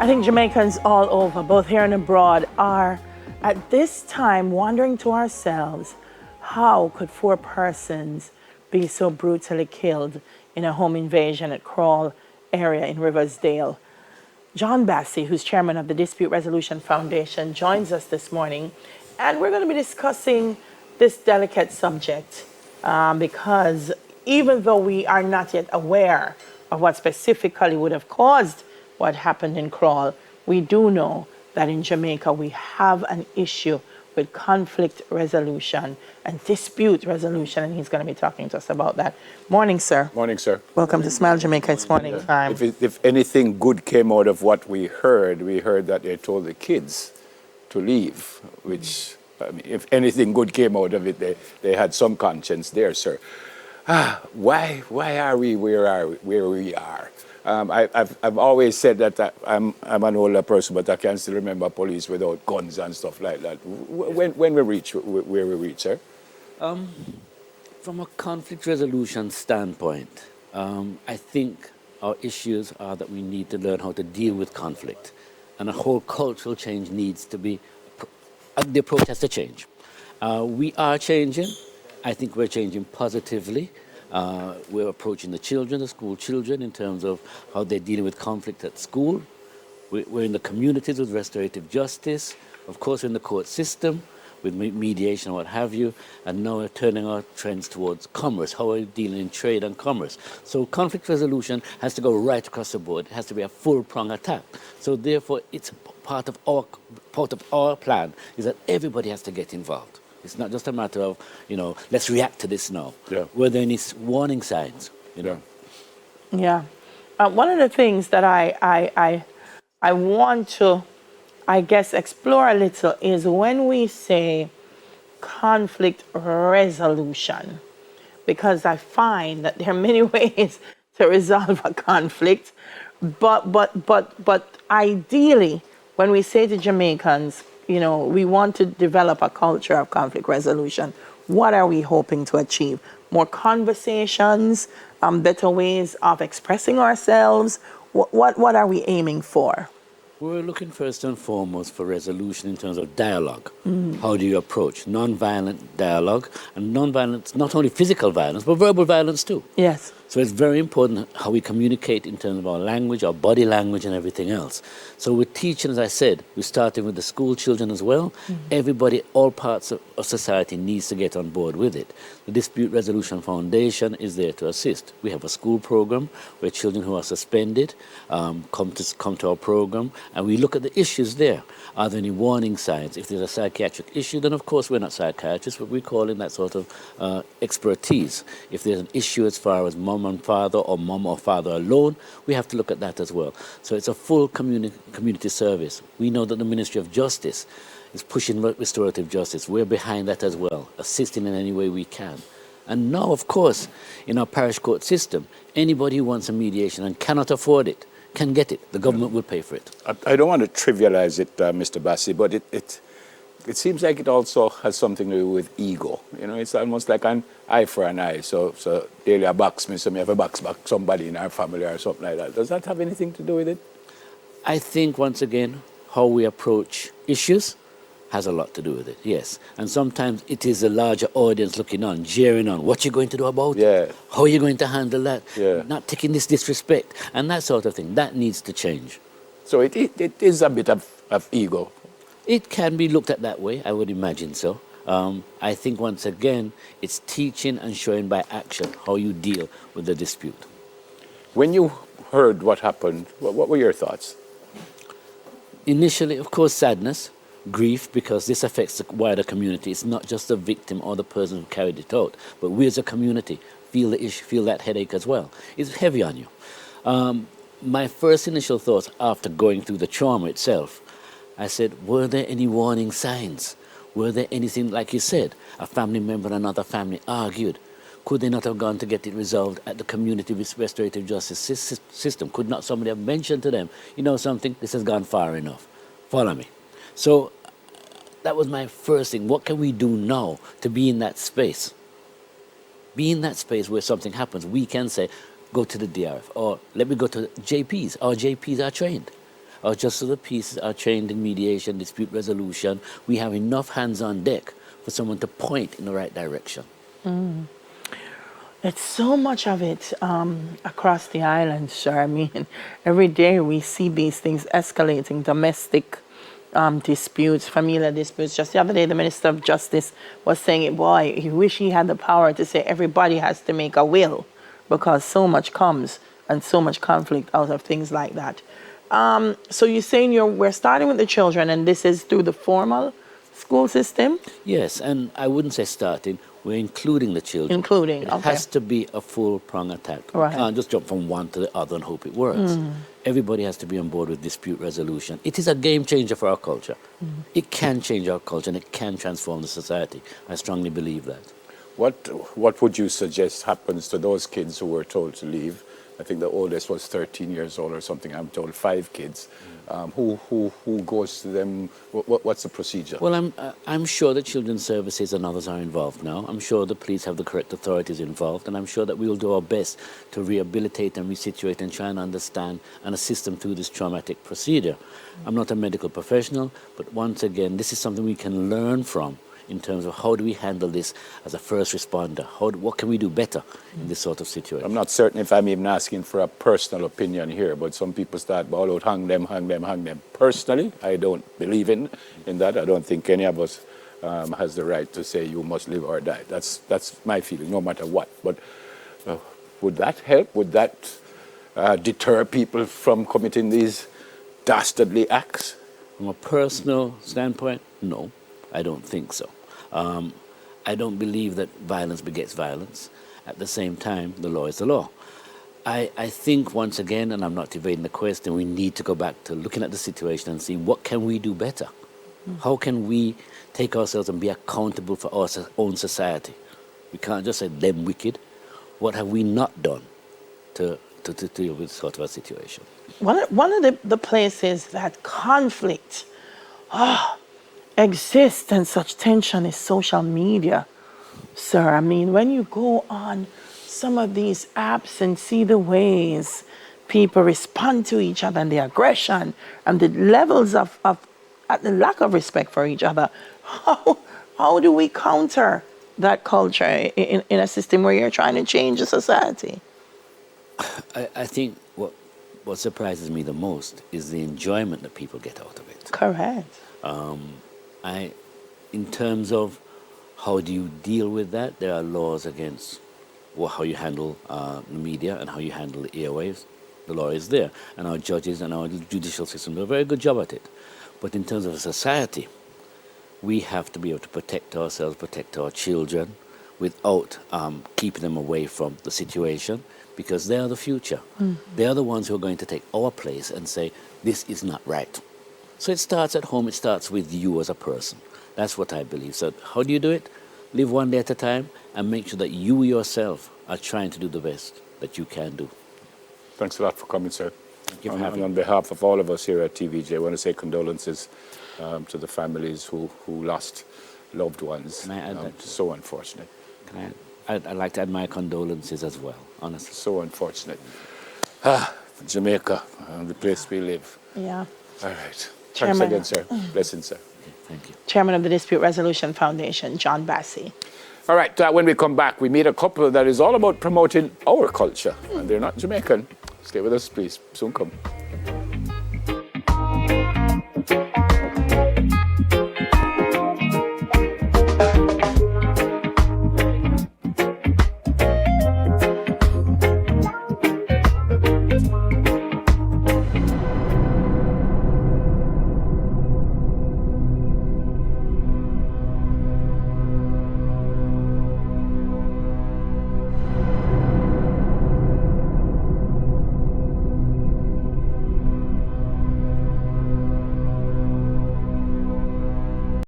I think Jamaicans all over, both here and abroad, are at this time wondering to ourselves, how could 4 persons be so brutally killed in a home invasion at Crawl area in Riverdale? John Bassey, who's chairman of the Dispute Resolution Foundation, joins us this morning, and we're going to be discussing this delicate subject because even though we are not yet aware of what specifically would have caused what happened in Crawl, we do know that in Jamaica we have an issue with conflict resolution and dispute resolution, and he's going to be talking to us about that. Morning, sir. Morning, sir. Welcome to Smile Jamaica. It's morning time. If anything good came out of what we heard that they told the kids to leave, which, I mean, if anything good came out of it, they had some conscience there, sir. Why are we where we are? I've always said that I'm an older person, but I can still remember police without guns and stuff like that. When we reach where we reach, sir? From a conflict resolution standpoint, I think our issues are that we need to learn how to deal with conflict, and a whole cultural change needs to be. The approach has to change. We are changing. I think we're changing positively. We're approaching the children, the school children, in terms of how they're dealing with conflict at school. We're in the communities with restorative justice. Of course, we're in the court system with mediation and what have you. And now we're turning our trends towards commerce, how we're dealing in trade and commerce. So conflict resolution has to go right across the board. It has to be a full-prong attack. So therefore, it's part of our plan is that everybody has to get involved. It's not just a matter of, let's react to this now. Yeah. Were there any warning signs? Yeah. One of the things that I want to, I guess, explore a little is when we say conflict resolution, because I find that there are many ways to resolve a conflict, but ideally, when we say to Jamaicans, we want to develop a culture of conflict resolution. What are we hoping to achieve? More conversations, better ways of expressing ourselves? What are we aiming for? We're looking first and foremost for resolution in terms of dialogue. How do you approach non-violent dialogue? And non-violence, not only physical violence, but verbal violence too. Yes. So it's very important how we communicate in terms of our language, our body language, and everything else. So we're teaching, as I said, we're starting with the school children as well. Everybody, all parts of society needs to get on board with it. The Dispute Resolution Foundation is there to assist. We have a school program where children who are suspended come to our program, and we look at the issues there. Are there any warning signs? If there's a psychiatric issue, then of course we're not psychiatrists, but we call in that sort of expertise. If there's an issue as far as mom and father, or mom or father alone, we have to look at that as well. So it's a full community service. We know that the Ministry of Justice is pushing restorative justice. We're behind that as well, assisting in any way we can. And now, of course, in our parish court system, anybody who wants a mediation and cannot afford it can get it. The government will pay for it. I don't want to trivialize it, Mr. Bassey, but it seems like it also has something to do with ego. It's almost like an eye for an eye. So daily a box me, so me have a box back somebody in our family or something like that. Does that have anything to do with it? I think, once again, how we approach issues has a lot to do with it, yes. And sometimes it is a larger audience looking on, jeering on, what you going to do about it? How are you going to handle that? Not taking this disrespect, and that sort of thing. That needs to change. So it is a bit of ego. It can be looked at that way, I would imagine so. I think, once again, it's teaching and showing by action how you deal with the dispute. When you heard what happened, what were your thoughts? Initially, of course, sadness, grief, because this affects the wider community. It's not just the victim or the person who carried it out, but we as a community feel the issue, feel that headache as well. It's heavy on you. My first initial thoughts after going through the trauma itself, I said, were there any warning signs? Were there anything, like you said, a family member and another family argued? Could they not have gone to get it resolved at the community restorative justice system? Could not somebody have mentioned to them, something, this has gone far enough. Follow me. So that was my first thing. What can we do now to be in that space? Be in that space where something happens. We can say, go to the DRF, or let me go to JPs. Our JPs are trained. Our justice of the peace are trained in mediation, dispute resolution. We have enough hands on deck for someone to point in the right direction. It's so much of it across the island, sure. I mean, every day we see these things escalating, domestic disputes, familial disputes. Just the other day, the Minister of Justice was saying, boy, he wish he had the power to say everybody has to make a will because so much comes and so much conflict out of things like that. So you're saying we're starting with the children, and this is through the formal school system? Yes, and I wouldn't say starting. We're including the children. Including, It okay. has to be a full prong attack. Right. We can't just jump from one to the other and hope it works. Everybody has to be on board with dispute resolution. It is a game changer for our culture. It can change our culture and it can transform the society. I strongly believe that. What would you suggest happens to those kids who were told to leave? I think the oldest was 13 years old or something. I'm told 5 kids. Who goes to them? What's the procedure? Well, I'm sure the Children's Services and others are involved now. I'm sure the police have the correct authorities involved, and I'm sure that we will do our best to rehabilitate and resituate and try and understand and assist them through this traumatic procedure. I'm not a medical professional, but once again, this is something we can learn from in terms of how do we handle this as a first responder? What can we do better in this sort of situation? I'm not certain if I'm even asking for a personal opinion here, but some people start ball out, hang them, hang them, hang them. Personally, I don't believe in that. I don't think any of us has the right to say you must live or die. That's my feeling, no matter what. But would that help? Would that deter people from committing these dastardly acts? From a personal standpoint, no, I don't think so. I don't believe that violence begets violence. At the same time, the law is the law. I think, once again, and I'm not evading the question, we need to go back to looking at the situation and see what can we do better? How can we take ourselves and be accountable for our own society? We can't just say them wicked. What have we not done to deal with sort of a situation? One of the places that conflict exists and such tension is social media, sir. I mean, when you go on some of these apps and see the ways people respond to each other and the aggression and the levels of the lack of respect for each other, how do we counter that culture in a system where you're trying to change a society? I think what surprises me the most is the enjoyment that people get out of it. Correct. In terms of how do you deal with that, there are laws against how you handle the media and how you handle the airwaves. The law is there, and our judges and our judicial system do a very good job at it. But in terms of a society, we have to be able to protect ourselves, protect our children, without keeping them away from the situation, because they are the future. They are the ones who are going to take our place and say, this is not right. So it starts at home, it starts with you as a person. That's what I believe. So how do you do it? Live one day at a time and make sure that you yourself are trying to do the best that you can do. Thanks a lot for coming, sir. Thank you for having me. On behalf of all of us here at TVJ, I want to say condolences to the families who lost loved ones. Can I add that? So unfortunate. I'd like to add my condolences as well, honestly. So unfortunate. Jamaica, the place we live. Yeah. All right. Chairman. Thanks again, sir. Blessings, sir. Thank you. Chairman of the Dispute Resolution Foundation, John Bassey. All right, when we come back, we meet a couple that is all about promoting our culture. And they're not Jamaican. Stay with us, please. Soon come.